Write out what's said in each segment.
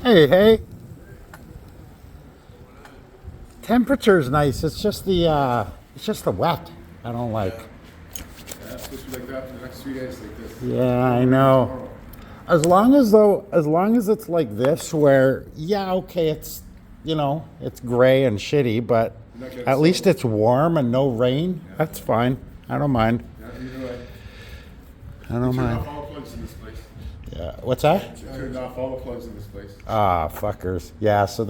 Hey, hey. Temperature's nice. It's just the wet. I don't like. Yeah, it's supposed to be like that for the next 3 days like this. Yeah, I know. As long as it's like this, where okay, it's gray and shitty, but You're not getting at least soaked. it's warm and no rain. That's fine. I don't mind. Yeah, either way. I don't Turn mind. off all the plugs in this place. Yeah. What's that? Turned off all the plugs in this place. Ah, fuckers. Yeah, so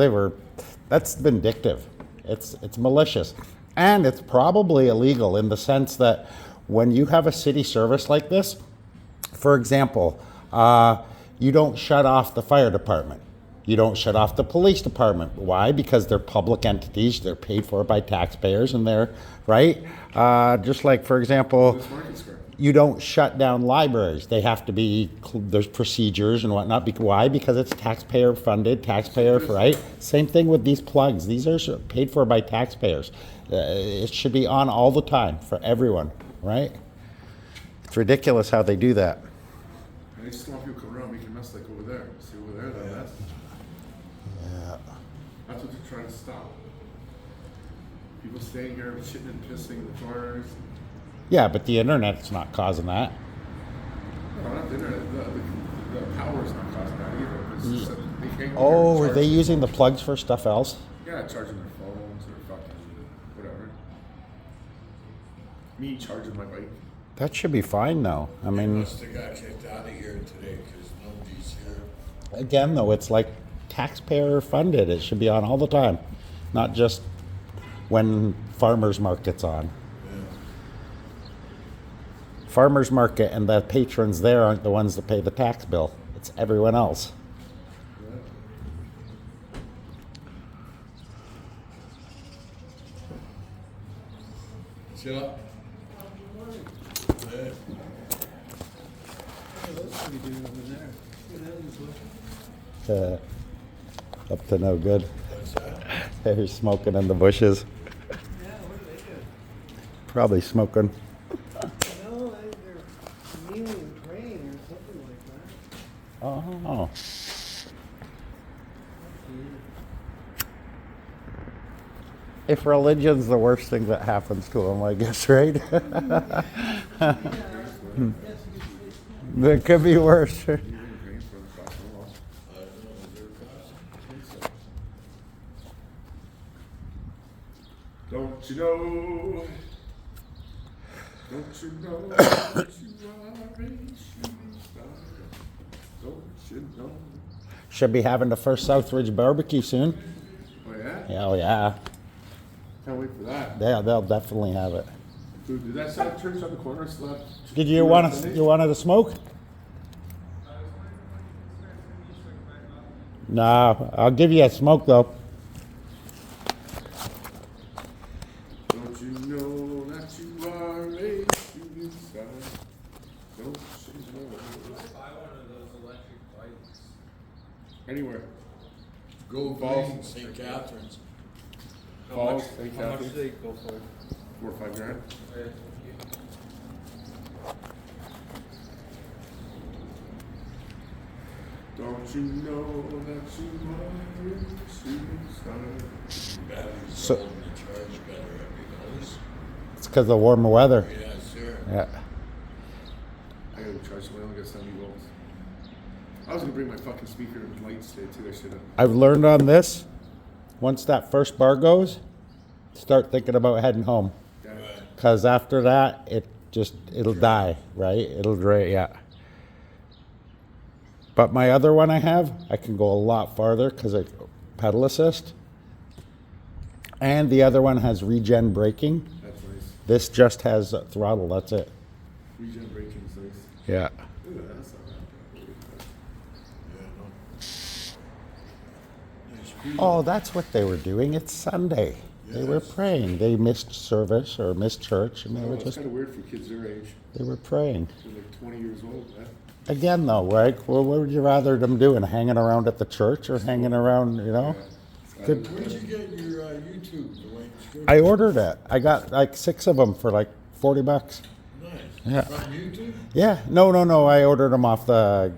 that's vindictive. It's malicious. And it's probably illegal in the sense that when you have a city service like this, for example, you don't shut off the fire department. You don't shut off the police department. Why? Because they're public entities. They're paid for by taxpayers and they're, right? Just like, for example, This market square. you don't shut down libraries. They have to be, there's procedures and whatnot. Why? Because it's taxpayer funded, right? Same thing with these plugs. These are paid for by taxpayers. It should be on all the time for everyone, right? It's ridiculous how they do that. And they just don't want people coming around making a mess like over there. See over there, that mess? Yeah. That's what they're trying to stop. People staying here, shitting and pissing in the corners. Yeah, but the internet's not causing that. No, not the internet. The power's not causing that either. It's just that they can't go here Oh, and are charge they people. using the plugs for stuff else? Yeah, charging their phones or fucking whatever. Me charging my bike. That should be fine, though. I mean, Must have got kicked out of here today because nobody's here. again, though, it's like taxpayer funded. It should be on all the time, not just when farmers market's on. Farmers market and the patrons there aren't the ones that pay the tax bill. It's everyone else. Shut up. Up to no good. What's that? They're smoking in the bushes. Yeah, what do they do? Probably smoking. No, they're kneeling and praying or something like that. Oh. If religion's the worst thing that happens to them, I guess, right? It could be worse. You're paying for the cost of the wall. I don't know, is there a cost? Don't you know? Don't you know that you are a shooting star? Don't you know? Should be having the first Southridge barbecue soon. Oh yeah? Yeah, oh yeah. Can't wait for that. Yeah, they'll definitely have it. Dude, did that side church on the corner still have? Did you wanted to smoke? Nah, I'll give you a smoke though. Don't you know that you are a shooting star? Don't you know? Buy one of those electric bikes. Anywhere. Go Falls. Dwayne, St. Catharines. Falls, St. How much Catharines. do they go for? 4 or 5 grand. Don't you know that you are a shooting star? Batteries So- so, and charge better, have you noticed? It's because of warmer weather. Yeah, sure. Yeah. I gotta charge some. I only got 70 volts. I was gonna bring my fucking speaker and lights today too. I should have. I've learned on this. Once that first bar goes, start thinking about heading home. Yeah. Because after that, it'll die, right? It'll drain, yeah. But my other one I have, I can go a lot farther because it's pedal assist. And the other one has regen braking. That's nice. This just has throttle, that's it. Regen braking is nice. Yeah. Ooh, that's not bad. Yeah, no. Nice speed. Oh, that's what they were doing. It's Sunday. They were Yes. praying. They missed service or missed church, and they Oh, were it's just kind of weird for kids their age. they were praying. They're like 20 years old. Man. Again, though, right? Well, what would you rather them doing? Hanging around at the church or hanging around? You know. Good. Where'd you get your YouTube, Dwayne? Scriven? I ordered it. I got like 6 of them for like $40. Nice. Yeah. From YouTube? Yeah. No. I ordered them off the.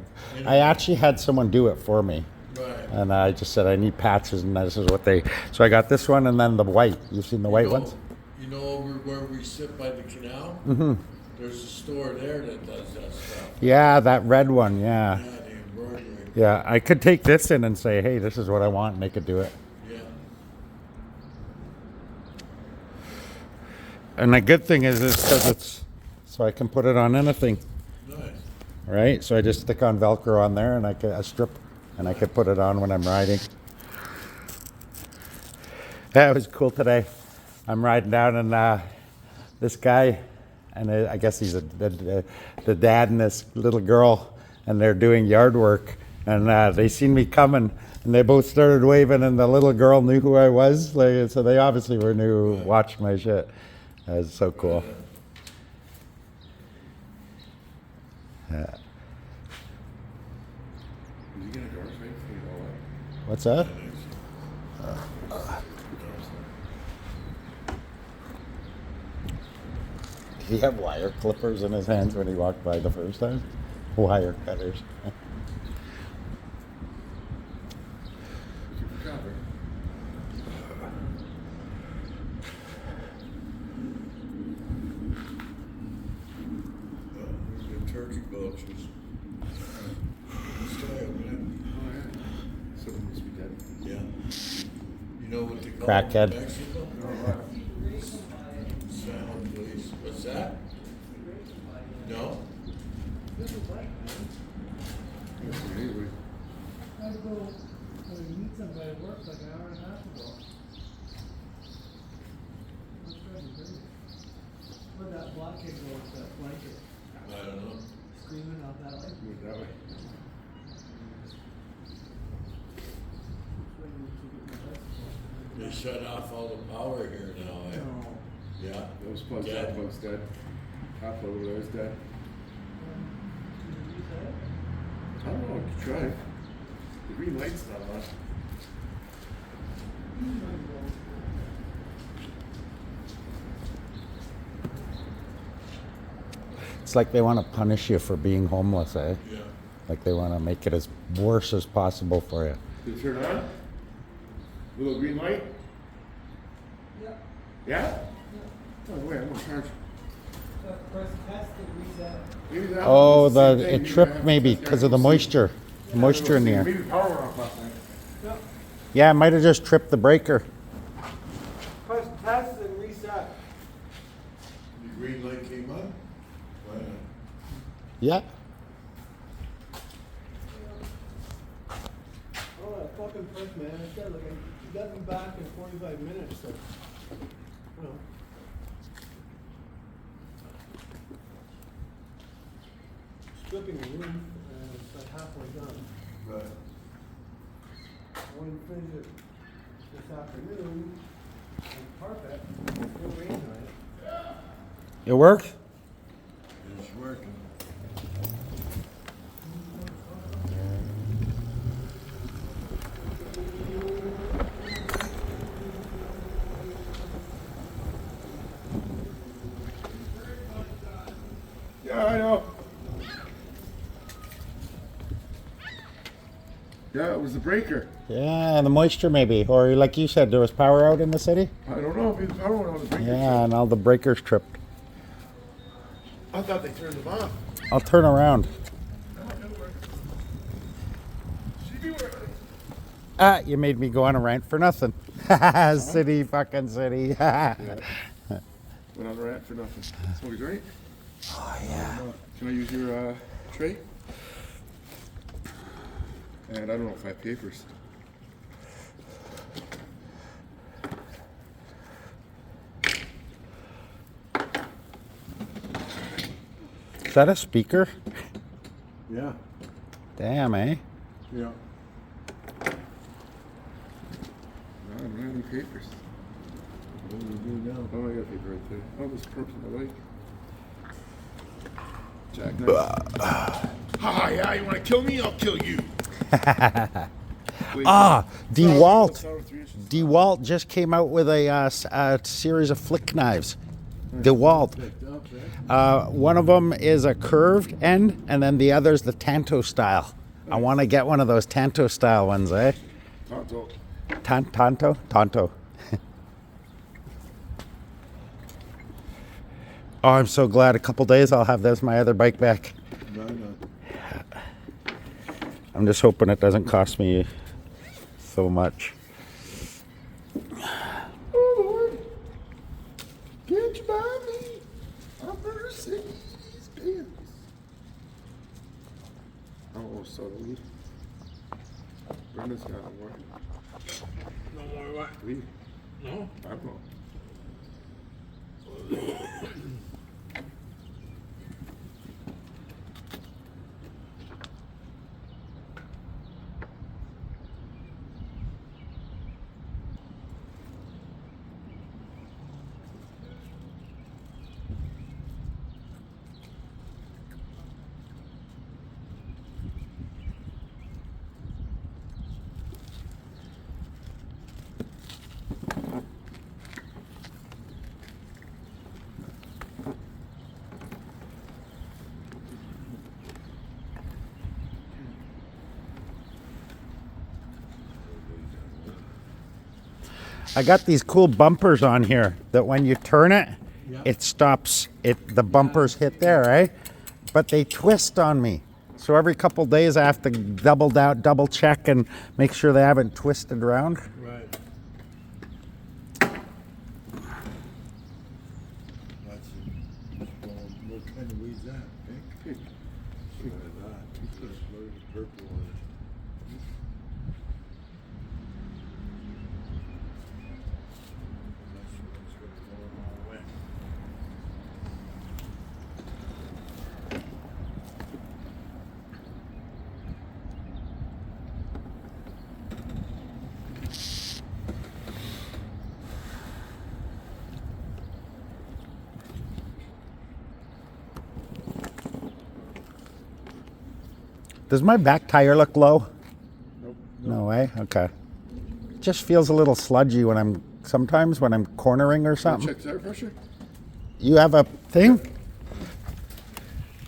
I actually had someone do it for me. Right. And I just said I need patches, and this is what they. So I got this one and then the white. You've seen the white ones? You know over where we sit by the canal? Mm-hmm. There's a store there that does that stuff. Yeah, that red one. Yeah. Yeah, the embroidery. Yeah, I could take this in and say, hey, this is what I want, and they could do it. Yeah. And the good thing is because it's, so I can put it on anything, Nice. right? So I just stick on Velcro on there, and I could a strip, and I could put it on when I'm riding. That was cool today. I'm riding down, and this guy, and I guess he's the dad and this little girl, and they're doing yard work, and they seen me coming, and they both started waving, and the little girl knew who I was, like, so they obviously watched my shit. That was so cool. Yeah. Did you get a door frame for your wallet? What's that? Did he have wire clippers in his hands when he walked by the first time? Wire cutters. Keep the cover. The turkey vultures. Style, man. Oh, yeah. Someone must be dead. Yeah. You know what they call Crackhead. them in Mexico? Salad, please. What's that? No? Anyway, I go, meet somebody at work like an hour and a half ago. What's driving crazy? Where'd that black kid go with that blanket? I don't know. Screaming out that way? move that way. They shut off all the power here now, eh? No. Yeah. Those plugs, Yeah. that plug's dead. Top plug over there is dead. I don't know, you could try. The green light's not on. It's like they want to punish you for being homeless, eh? Yeah. Like they want to make it as worse as possible for you. Did it turn on? Little green light? Yeah. Yeah? Oh, wait, I'm gonna charge. Press test and reset. Maybe that Oh, was the same it thing. You tripped have maybe to because of the moisture. The moisture in the air. Maybe power went off last night. Yep. Yeah, it might have just tripped the breaker. Press test and reset. The green light came on? Why not? Yeah. Oh, that fucking press, man. I said, like, you got me back in 45 minutes, so, you know. Stripping the roof, and it's like halfway done. Right. When we finish it this afternoon, and carpet, it'll rain tonight. It worked? It's working. Yeah, I know. Yeah, it was the breaker. Yeah, the moisture maybe. Or like you said, there was power out in the city? I don't know if the power went on the breaker. Yeah, and all the breakers tripped. I thought they turned them off. I'll turn around. Ah, you made me go on a rant for nothing. City, fucking city. Went on the rant for nothing. Smokey's right. Oh, yeah. Can I use your tray? And I don't know if I have papers. Is that a speaker? Yeah. Damn, eh? Yeah. No, I don't have any papers. What do we do now? Oh, I got a paper right there. Oh, this person I like. Jackknife. Ha, yeah, you want to kill me? I'll kill you. Ah, DeWalt. Sour 3 inches. DeWalt just came out with a series of flick knives. DeWalt. One of them is a curved end, and then the other is the Tanto style. I want to get one of those Tanto style ones, eh? Tonto. Tonto. Oh, I'm so glad. A couple days I'll have this my other bike back. No. I'm just hoping it doesn't cost me so much. Oh Lord, can't you buy me a Mercedes Benz? Oh, so weed. Brenda's got no more. No more what? Weed. No? I don't know. I got these cool bumpers on here that when you turn it, Yeah. it stops. The bumpers hit there, eh? But they twist on me. So every couple days I have to double check and make sure they haven't twisted around. Right. That's it. What kind of weed's that? Pink? Look at that. Look at the purple on it. That's what's gonna go a long way. Does my back tire look low? Nope. No way? Okay. It just feels a little sludgy sometimes when I'm cornering or something. Check tire pressure. You have a thing?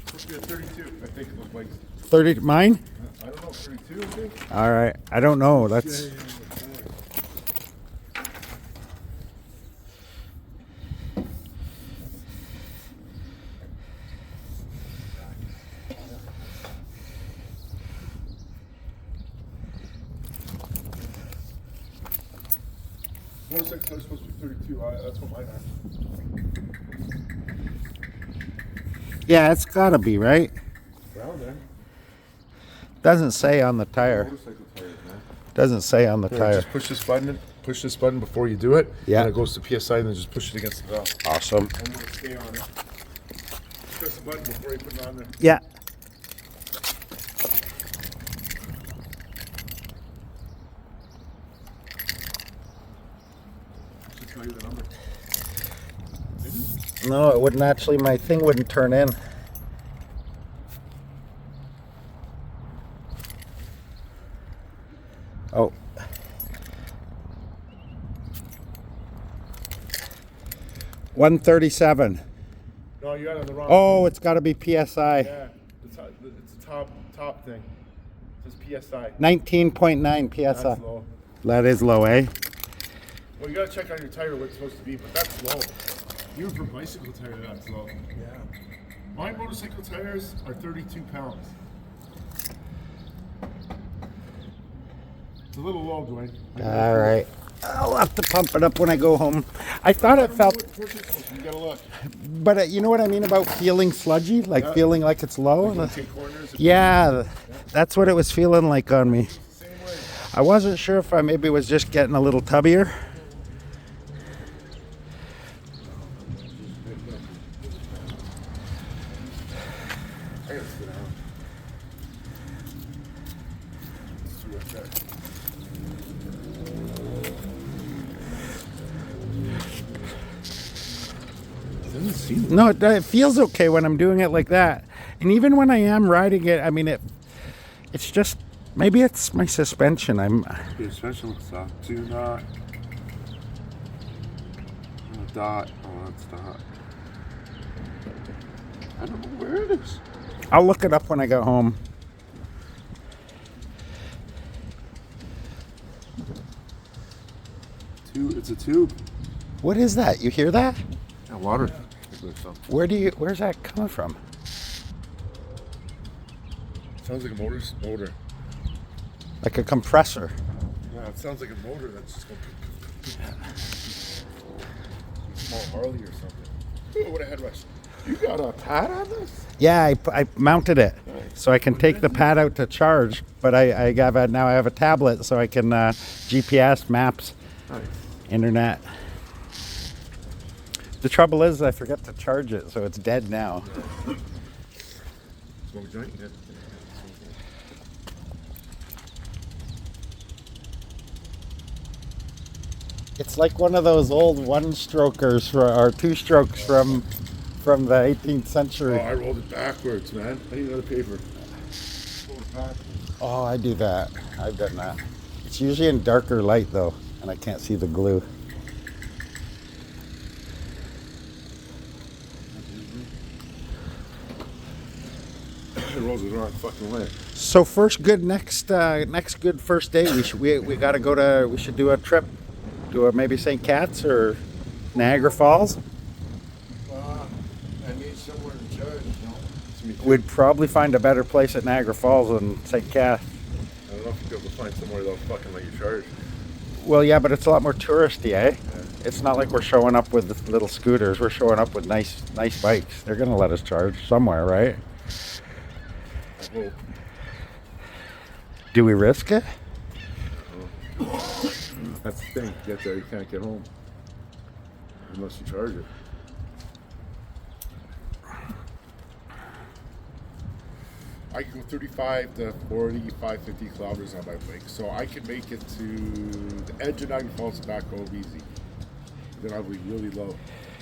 Supposed to be at 32. I think it looked like. 30, mine? I don't know, 32. I think. All right. I don't know. That's. Motorcycle tire's supposed to be 32. That's what mine are. Yeah, it's gotta be, right? Around there. Doesn't say on the tire. Motorcycle tires, man. Doesn't say on the Here, tire. just push this button. Push this button before you do it. Yeah. And it goes to PSI, and then just push it against the valve. Awesome. And we'll stay on it. Press the button before you put it on there. Yeah. Should tell you the number. No, it wouldn't actually. My thing wouldn't turn in. Oh. $137. No, you got it on the wrong. Oh, it's got to be PSI. Yeah, it's a top thing. It says PSI. 19.9 That's PSI. low. That is low, eh? Well, you gotta check on your tire what it's supposed to be, but that's low. Even for bicycle tire, that's low. Yeah. My motorcycle tires are 32 pounds. It's a little low, Dwayne. All right. I'll have to pump it up when I go home. I thought it felt, You gotta look. but you know what I mean about feeling sludgy, like Yeah. feeling like it's low. You take corners. Yeah, that's what it was feeling like on me. Same way. I wasn't sure if I maybe was just getting a little tubbier. I gotta sit down. Let's see what's that. Doesn't seem. No, it feels okay when I'm doing it like that. And even when I am riding it, I mean, it's just, maybe it's my suspension. Your suspension looks soft. Do not. Dot. Oh, that's dot. I don't know where it is. I'll look it up when I get home. It's a tube. What is that? You hear that? Yeah, water. Where's that coming from? Sounds like a motor. Like a compressor. Yeah, it sounds like a motor that's just going. Small Harley or something. Oh, what a headrest! You got a pad on this? Yeah, I mounted it so I can take the pad out to charge. But I have a tablet so I can GPS maps, Nice. internet. The trouble is I forgot to charge it, so it's dead now. Smoke a joint? Yeah. It's like one of those old one-strokers or two-strokes from the 18th Oh, century. I rolled it backwards, man. I need another paper. Oh, I do that. I've done that. It's usually in darker light though, and I can't see the glue. It rolls the wrong fucking way. So next good first day we gotta go to, we should do a trip to maybe St. Cat's or Niagara Falls. I need somewhere to charge, you know. We'd probably find a better place at Niagara Falls than St. Cat's. I don't know if you'll be able to find somewhere they'll fucking let you charge. Well, yeah, but it's a lot more touristy, eh? Yeah. It's not like we're showing up with little scooters. We're showing up with nice bikes. They're gonna let us charge somewhere, right? I hope. Do we risk it? That's the thing. Get there, you can't get home unless you charge it. I can go 35 to 45, 50 kilometers on my bike, so I can make it to the edge of Niagara Falls and back home easy. Then I'll be really low.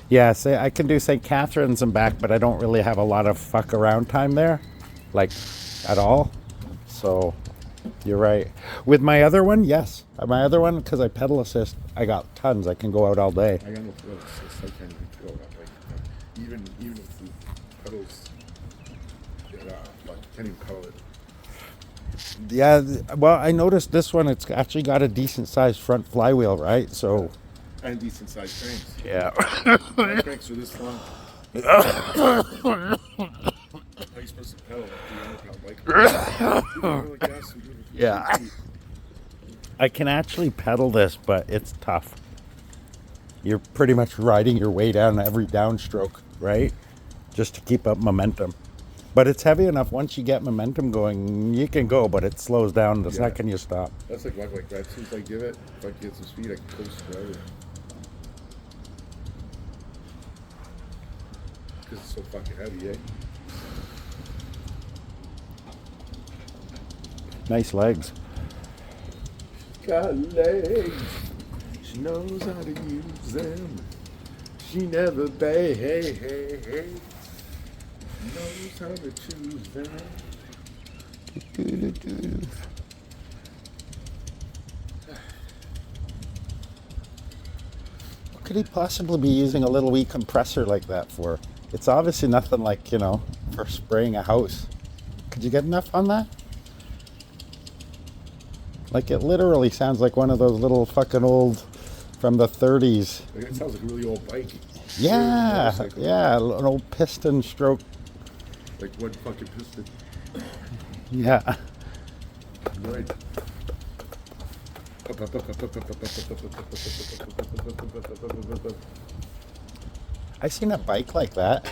Yeah, say I can do St. Catharines and back, but I don't really have a lot of fuck around time there, like at all. So you're right. With my other one, yes. My other one, because I pedal assist, I got tons. I can go out all day. I got no pedal assist. I can't even go that way. Even if the pedals, I can't even pedal it. Yeah, well, I noticed this one, it's actually got a decent sized front flywheel, right? So, And decent sized cranks. yeah. My cranks are this long. How you supposed to pedal like 300-pound bike? Yeah. I can actually pedal this, but it's tough. You're pretty much riding your way down every downstroke, right? Just to keep up momentum. But it's heavy enough. Once you get momentum going, you can go, but it slows down the second you stop. That's like that. As soon as I give it, if I get some speed, I can coast forever. Because it's so fucking heavy, eh? Nice legs. Got legs. She knows how to use them. She never behaves. Knows how to choose them. What could he possibly be using a little wee compressor like that for? It's obviously nothing like, for spraying a house. Could you get enough on that? Like, it literally sounds like one of those little fucking old, from the 30s. Like, it sounds like a really old bike. Yeah, Motorcycle. yeah, an old piston stroke. Like one fucking piston. Yeah. Right. I seen a bike like that.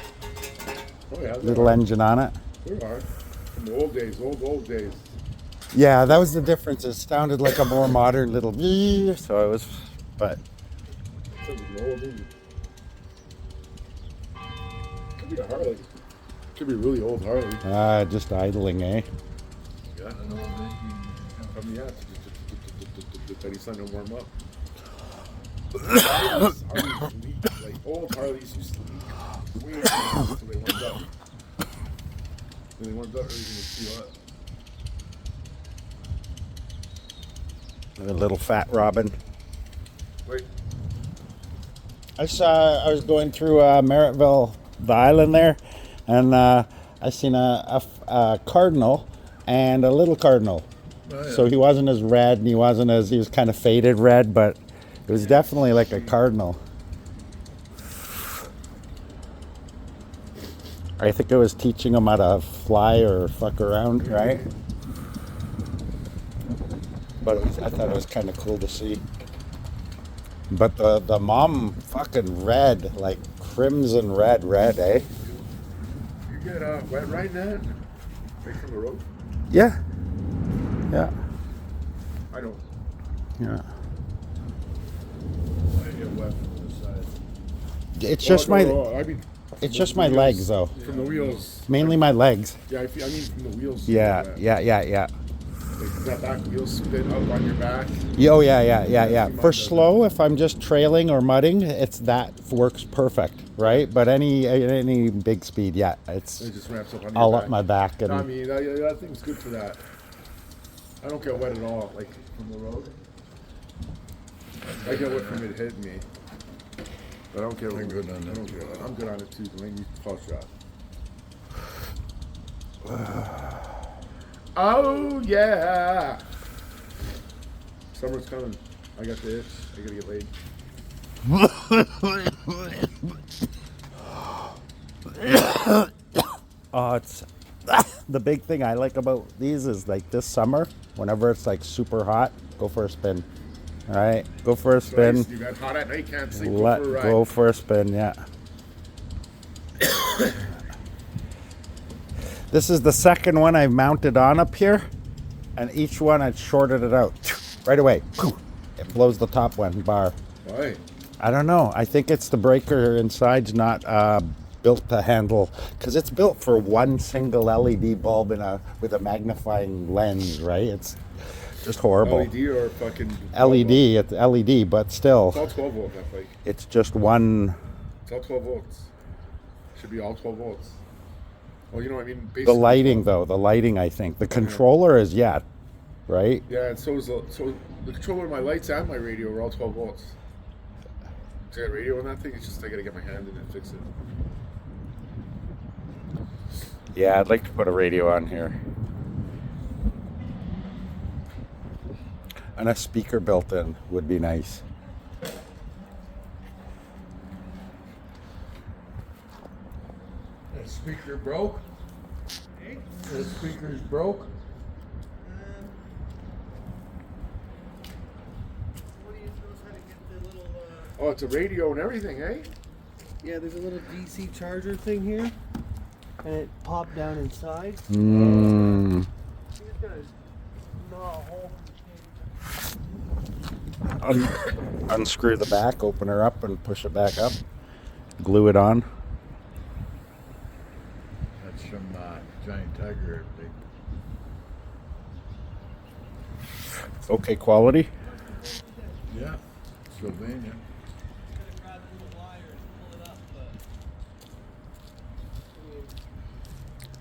Oh yeah. Little engine on it. There are. From the old days, old days. Yeah, that was the difference. It sounded like a more modern little so it was, but Sounds like an old engine. Could be a Harley. Could be a really old Harley. just idling, eh? Yeah. Yeah. That he's starting to warm up. Harleys leak. Like old Harleys used to leak. Way until they warmed up. When they warmed up, everything was too hot. A little fat Robin. Wait. I was going through Merrittville, the island there, and I seen a cardinal and a little cardinal. Oh, yeah. So he wasn't as red, and he was kind of faded red, but It was definitely like a cardinal. I think it was teaching him how to fly or fuck around, right? But I thought it was kind of cool to see. But the mom fucking red, like crimson red, eh? You get wet right now? Right from the road? Yeah. Yeah. I don't. Yeah. I get wet from the side. It's just my I mean, it's from just the my wheels- legs though. From the wheels. Mainly my legs. Yeah, I mean from the wheels. Yeah, wet. yeah. Like that back wheel spin up on your back. Oh yeah. Mine For doesn't. slow, if I'm just trailing or mudding, it's that works perfect, right? But any big speed, yeah, it's It just ramps up on all your up my back and I mean, that thing's good for that. I don't get wet at all, like from the road. I get wet from it hitting me. But I don't get I'm good on I that don't too. get wet. I'm good on it too. Dwayne, you call shot. Oh yeah! Summer's coming. I got the itch. I gotta get laid. oh, it's the big thing I like about these is like this summer, whenever it's like super hot, go for a spin. All right, go for a spin. Nice. You got hot at night, can't sleep. Let Go for a ride. go for a spin, yeah. This is the second one I've mounted on up here, and each one I shorted it out right away. It blows the top one bar. Why? I don't know. I think it's the breaker inside's not built to handle, because it's built for one single LED bulb with a magnifying lens, right? It's just horrible. LED or fucking LED, it's LED, but still, It's all 12 volt, that bike. it's just one. It's all 12 volts. Should be all 12 volts. Well, you know what I mean? The Basically, lighting, though, the lighting, I think. The controller is, yeah, right? Yeah, and so the controller of my lights and my radio are all 12 volts. So I got radio on that thing. It's just I gotta get my hand in and fix it. Yeah, I'd like to put a radio on here. And a speaker built in would be nice. That speaker broke? That speaker's broke? What do you knows how to get the little, Oh, it's a radio and everything, eh? yeah, there's a little DC charger thing here, and it popped down inside. Mm. You just gotta gnaw a hole Unscrew the back, open her up, and push it back up. Glue it on. That's from Giant Tiger, I think. Okay quality. Yeah, Sylvania. grab the little wire and pull it up,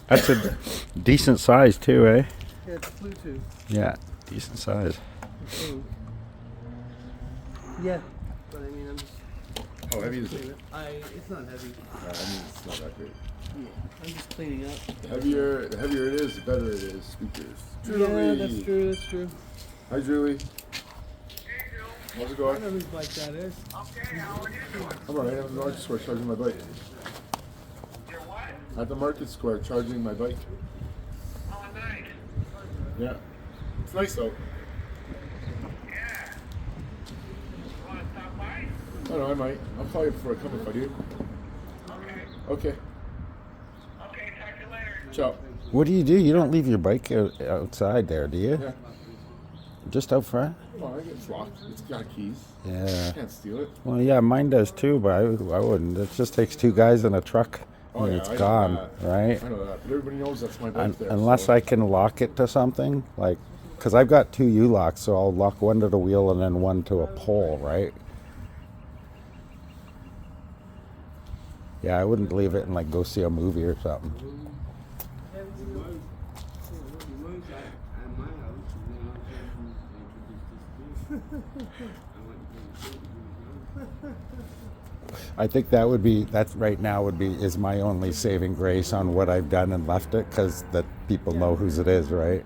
but That's a decent size too, eh? yeah, it's Bluetooth. Yeah, decent size. Thing. Yeah, but I mean, I'm just How heavy is cleaning it? it. It's not heavy. I mean, it's not that great. Yeah, I'm just cleaning up. The heavier it is, the better it is. Speakers. Yeah, that's true. That's true. Hi, Julie. How's it I going? know whose bike that is. I'm alright. I'm at the market square charging my bike. At the market square charging my bike. Oh, nice. Yeah. It's nice though. Yeah. Want to stop by? I don't know, I might. I'll call you for a come if I do. Okay. Okay. Okay, talk to you later. Ciao. What do? You don't leave your bike outside there, do you? Yeah. Just out front? Well, it's locked. It's got keys. Yeah. Can't steal it. Well, yeah, mine does too, but I wouldn't. It just takes two guys in a truck Oh, and yeah, it's I know gone, that. right? I know that. But everybody knows that's my bike there. Unless so. I can lock it to something, like, because I've got two U-locks, so I'll lock one to the wheel and then one to a pole, right? Yeah, I wouldn't leave it and like go see a movie or something. I think that's right now is my only saving grace on what I've done and left it, because that people know whose it is, right?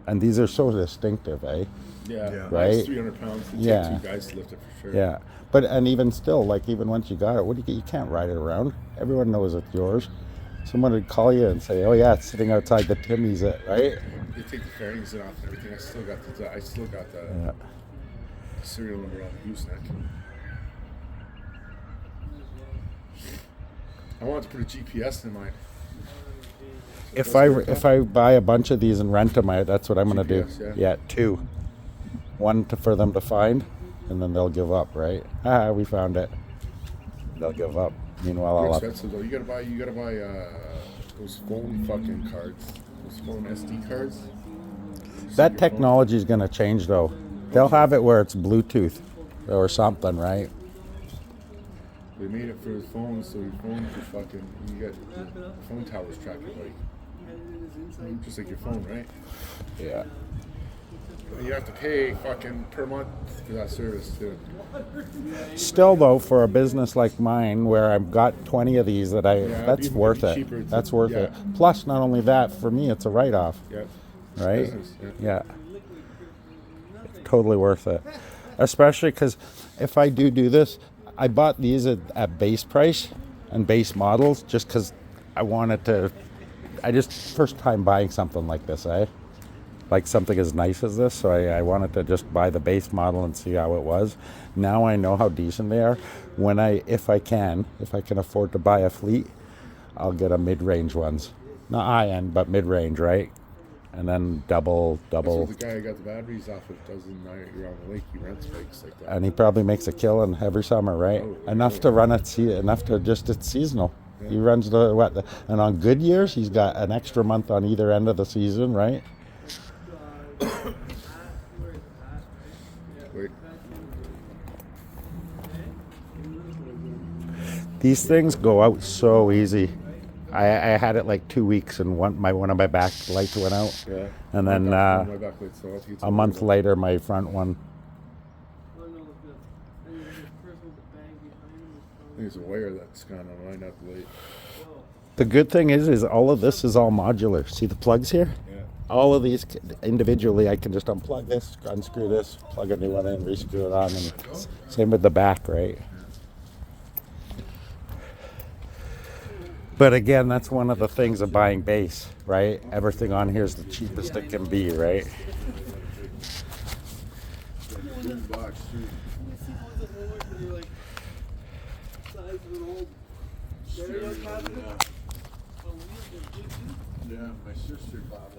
And these are so distinctive, eh? Yeah. Yeah. Right? It's 300 pounds. It Yeah. takes 2 guys to lift it for sure. Yeah, but and even still, like even once you got it, what do you get? You can't ride it around. Everyone knows it's yours. Someone would call you and say, "Oh yeah, it's sitting outside the Timmy's," it right? They take the fairings off and everything. I still got the Yeah. serial number on the gooseneck. I want to put a GPS in mine. If I buy a bunch of these and rent them, that's what I'm gonna do. GPS, Yeah, 2. One for them to find, and then they'll give up. Right? Ah, we found it. They'll give up. Meanwhile, They're I'll expensive though. You gotta buy those phone fucking cards, those phone SD cards. that technology is gonna change though. They'll have it where it's Bluetooth or something, right? They made it for his phone, so your phone could fucking you got phone towers track it like just like your phone, right? Yeah. You have to pay fucking per month for that service too. Still though, for a business like mine where I've got 20 of these that that's it'd be worth it. cheaper to- That's worth yeah. it. Plus, not only that, for me, it's a write-off, Yeah. right? Business, Yeah. Totally worth it. Especially because if I do this, I bought these at base price and base models just because I wanted to. First time buying something like this, eh? Like something as nice as this, so I wanted to just buy the base model and see how it was. Now I know how decent they are. If I can afford to buy a fleet, I'll get a mid-range ones. Not high-end, but mid-range, right? And then double. That's what the guy I got the batteries off of does in around the lake. He rents bikes like that. And he probably makes a killing every summer, right? Oh, Enough to run it, enough to just it's seasonal. Yeah. He runs and on good years, he's got an extra month on either end of the season, right? Wait. These things go out so easy. I had it like 2 weeks, and one of my back lights went out, Yeah. and then My backlight, so I think it's a month later, my front one. I think it's a wire that's kind of lined up late. The good thing is all of this is all modular. See the plugs here? Yeah. All of these individually, I can just unplug this, unscrew this, plug a new one in, rescrew it on, and same with the back, right? But again, that's one of the things of buying base, right? Everything on here is the cheapest it can be, right? Boombox too. Yeah, my sister bought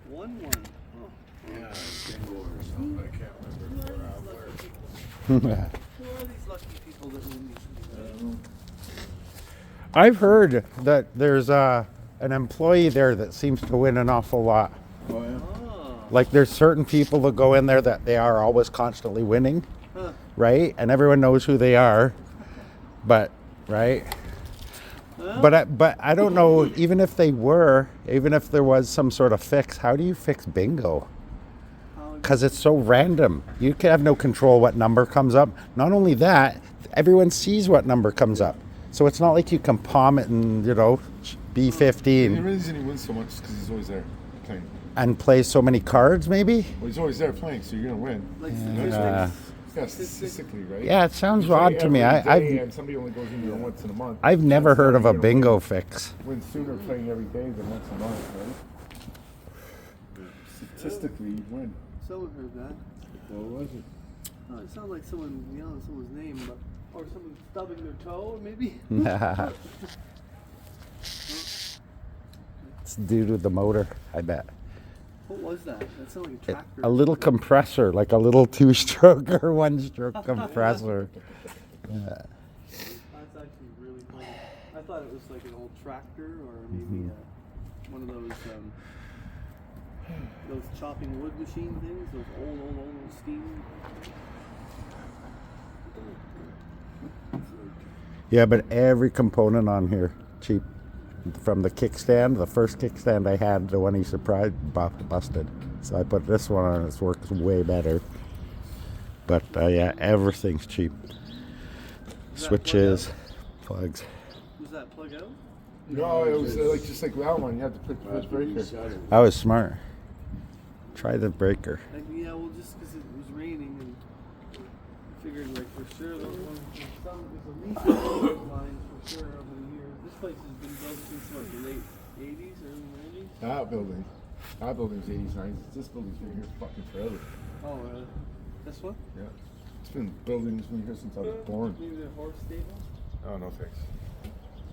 one. One. Oh. Yeah, Bingo or something. I can't remember where. Who are these lucky people that win these things? I've heard that there's an employee there that seems to win an awful lot. Oh yeah. Oh. Like there's certain people that go in there that they are always constantly winning, Huh. right? And everyone knows who they are, but right. But I don't know. Even if there was some sort of fix, how do you fix bingo? Because it's so random. You can have no control what number comes up. Not only that, everyone sees what number comes up. So it's not like you can palm it and The B15 reason he wins so much is because he's always there playing. and play so many cards, maybe. Well, he's always there playing, so you're gonna win. Like Yeah, statistically, right? Yeah, it sounds You play odd to me. every day I've and somebody only goes in there once in a month. I've never That's heard how of a you're gonna bingo win. fix. Win sooner playing every day than once a month, right? Statistically, you win. someone heard that. What was it? It sounded like someone yelling someone's name, or someone stubbing their toe, maybe. It's due to the motor, I bet. What was that? That sounded like a tractor. A little compressor, like a little 2-stroke or 1-stroke compressor. Yeah. That's actually really funny. I thought it was like an old tractor, or maybe one of those chopping wood machine things. Those old steam. Yeah, but every component on here cheap. From the kickstand, the first kickstand I had, the one he surprised busted. So I put this one on. It works way better. But yeah, everything's cheap. Switches, plugs. Was that plug out? No, it was like just like that one. You had to put the first breaker. I was smart. Try the breaker. Like, yeah, well, just because it was raining and I figured, like, for sure, there's a leak in those lines for sure over the years. This place has been built since, what, the late 80s, early 90s? That building's 80s, 90s. This building's been here fucking forever. Oh, this one? Yeah. It's been buildings been here since I was born. Maybe the horse stables? Oh, no thanks.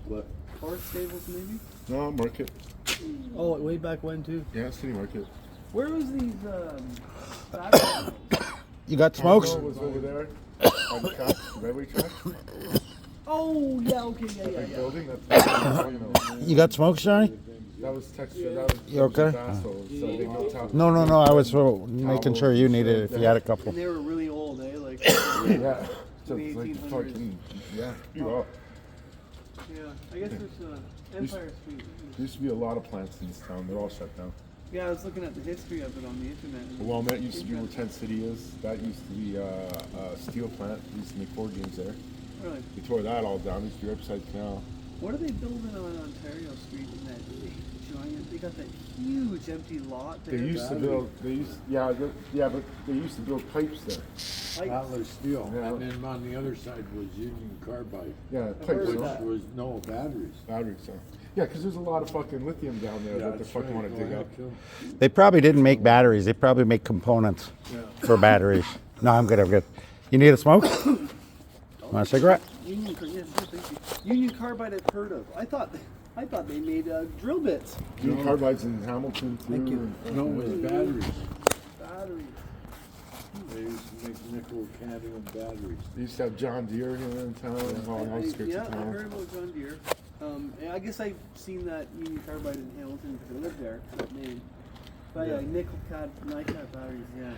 What? Horse stables, maybe? No, market. Oh, way back when, too. Yeah, city market. Where was these, factories? You got smokes? Congo was over there on the track, the railway track. Oh, yeah, okay, Big building. That's what I'm talking about. You got smokes, Johnny? That was texture. That was You okay? Vaso, so they built out. No. I was making sure you needed it if you had a couple. And they were really old, eh? Like, Yeah. So The it's like 1800s. fucking, yeah. Well, yeah. I guess there's Empire Street. there used to be a lot of plants in this town. They're all shut down. Yeah, I was looking at the history of it on the internet. and- The Wilmette used to be where Tent City is. That used to be a steel plant. They used to make board games there. Really? They tore that all down. It used to be upside canal. What are they building on Ontario Street in that big giant? They got that huge empty lot They there. used to build. They used. But they used to build pipes there. Atlas Steel, Yeah. and then on the other side was Union Carbide, Yeah, heard pipes. of which that. was no batteries. Batteries. So. Yeah, because there's a lot of fucking lithium down there that they That's fucking right, want to go dig ahead, up. Phil. They probably didn't make batteries. They probably make components for batteries. No, I'm good. You need a smoke? Want a cigarette? Union, yeah, sure, thank you. Union Carbide I've heard of. I thought they made drill bits. Union Carbide's in Hamilton too. Thank you. and- No, it was batteries. Batteries. They used to make nickel cadmium batteries. They used to have John Deere here in town, on the outskirts Yeah, of I town. heard about John Deere. And I guess I've seen that Union Carbide in Hamilton because I lived there. That name. But yeah, nickel NiCad batteries. Yeah.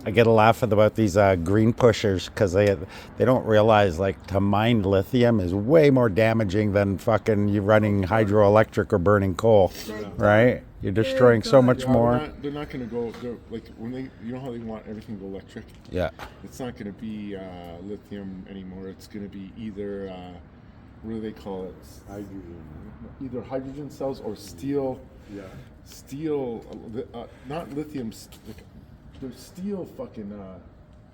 I get a laugh about these green pushers because they don't realize like to mine lithium is way more damaging than fucking you running hydroelectric or burning coal, right? You're destroying so much Yeah, more. They're not going to go. Like when they, you know how they want everything to go electric. Yeah. It's not going to be lithium anymore. It's going to be either what do they call it? Hydrogen. Either hydrogen cells or steel. Yeah. Steel, not lithium. Like, they're steel fucking.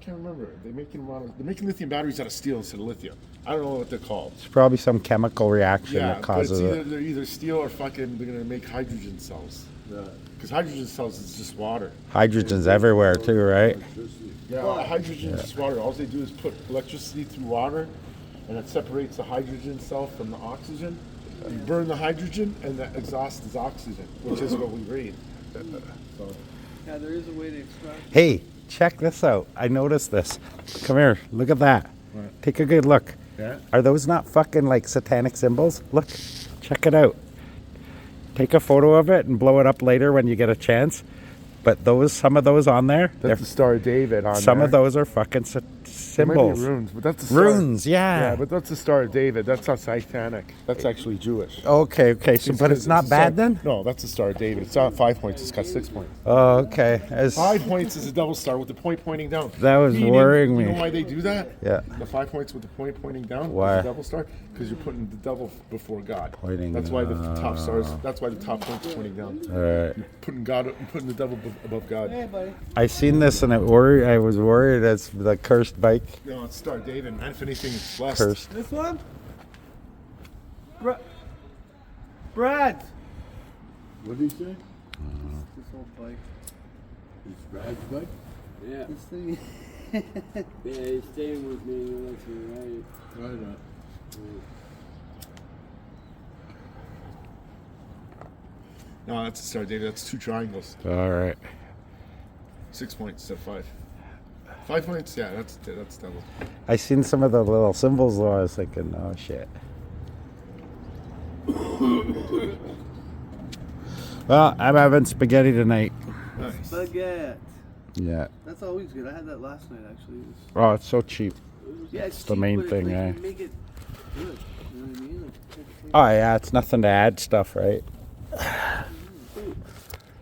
Can't remember. They're making lithium batteries out of steel instead of lithium. I don't know what they're called. It's probably some chemical reaction Yeah, that but it's causes it. they're either steel or fucking. They're gonna make hydrogen cells. Yeah. Because hydrogen cells is just water. Hydrogen's everywhere too, right? Electricity. Yeah, hydrogen is just water. All they do is put electricity through water, and it separates the hydrogen cell from the oxygen. You burn the hydrogen, and the exhaust is oxygen, which is what we breathe. So, Yeah, there is a way to extract. Hey, check this out. I noticed this. Come here. Look at that. What? Take a good look. yeah. Are those not fucking like satanic symbols? Look, check it out. Take a photo of it and blow it up later when you get a chance. But some of those on there, That's the Star of David on some there. of those are fucking They might be symbols. runes, but that's the Star. Runes, yeah. Yeah, but that's the Star of David. That's not satanic. That's actually Jewish. Okay. So, but it's not bad then? No, that's the Star of David. It's not 5 points. It's got 6 points. Oh, okay. 5 points is a double star with the point pointing down. That was Meaning, worrying me. You know why they do that? Yeah. The 5 points with the point pointing down. Why? Is a double star? Because you're putting the double before God. Pointing, That's why the top stars. That's why the top point's pointing down. All right. You're putting God. You're putting the double above God. Hey, buddy. I seen this and I was worried it's the cursed bike. No, it's Star of David, man. If anything, it's blessed. Cursed. This one? Brad! What did he say? This old bike. It's Brad's bike? Yeah, This thing. yeah, he's staying with me. That's right. Right on. No, that's the Star of David. That's 2 triangles. All right. 6 points instead of 5. 5 points. Yeah, that's double. I seen some of the little symbols though. I was thinking, oh shit. Well, I'm having spaghetti tonight. Nice. Baguette. Yeah. That's always good. I had that last night actually. Oh, it's so cheap. Yeah, it's the cheap, main but it, thing, like, eh? you make it good. You know what I mean? Like, it's- Oh yeah, it's nothing to add stuff, right?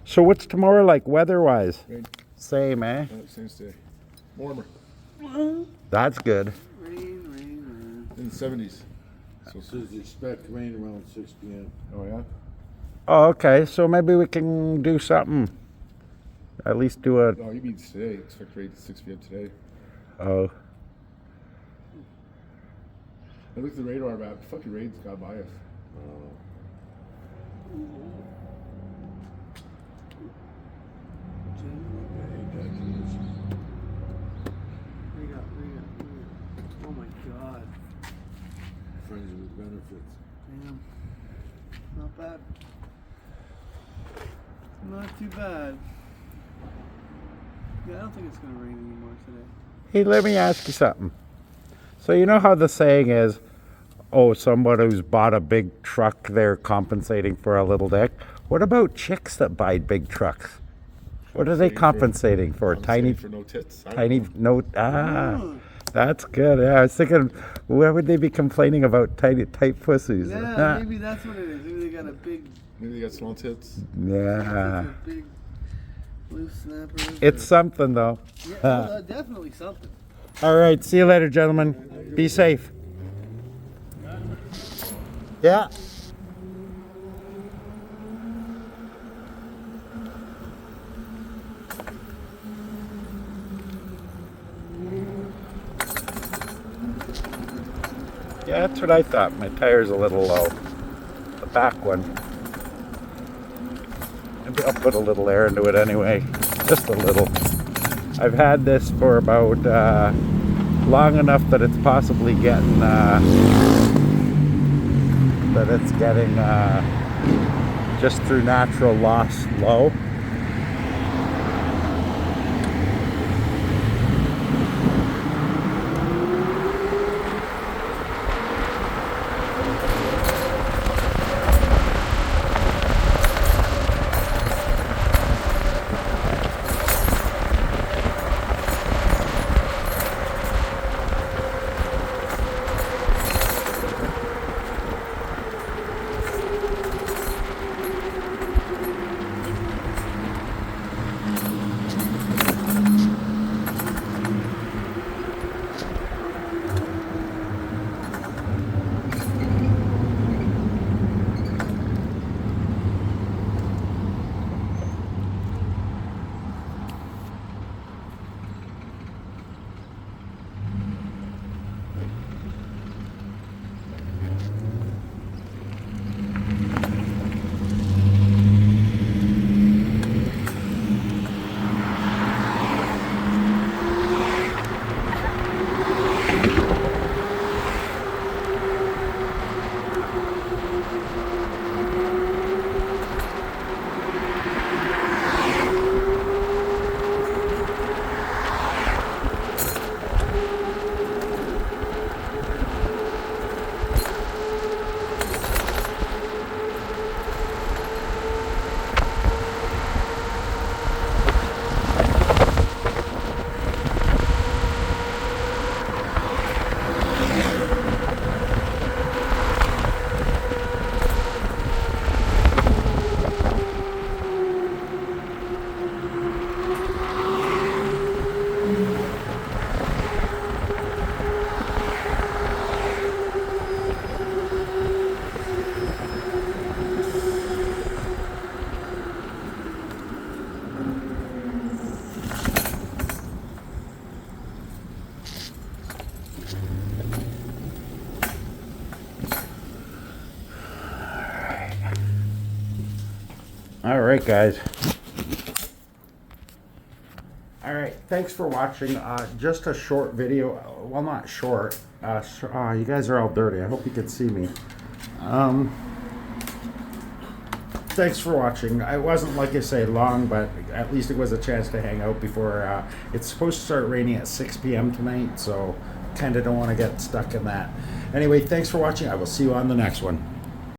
So what's tomorrow like weather-wise? Rain. Same, eh? Same day. Warmer. That's good. Rain. In the 70s. So, Says expect rain around 6 p.m. oh yeah. Oh, okay. So maybe we can do something. At least do a. No, you mean today. Expect rain at 6 p.m. today. Oh, I looked at the radar map. Fucking rain's gone by us. Oh my god. Friends with benefits. Damn. Not bad. Not too bad. Yeah, I don't think it's gonna rain anymore today. hey, let me ask you something. So you know how the saying is, oh, somebody who's bought a big truck, they're compensating for a little dick. What about chicks that buy big trucks? What are they compensating for? Tiny, For no tits. I don't tiny know. no. That's good. Yeah, I was thinking, where would they be complaining about tight pussies? Yeah, maybe that's what it is. Maybe they got a big, Maybe they got small tits. Yeah. a big loose snappers. It's or- something though. yeah, well, definitely something. All right. See you later, gentlemen. Be safe. Yeah. Yeah, that's what I thought. My tire's a little low. The back one. Maybe I'll put a little air into it anyway. Just a little. I've had this for about long enough that it's possibly getting just through natural loss low. All right, guys. All right, thanks for watching. Just a short video. Well, not short. You guys are all dirty. I hope you can see me. Thanks for watching. It wasn't, like I say, long, but at least it was a chance to hang out before. It's supposed to start raining at 6 p.m. tonight, so kind of don't want to get stuck in that. Anyway, thanks for watching. I will see you on the next one.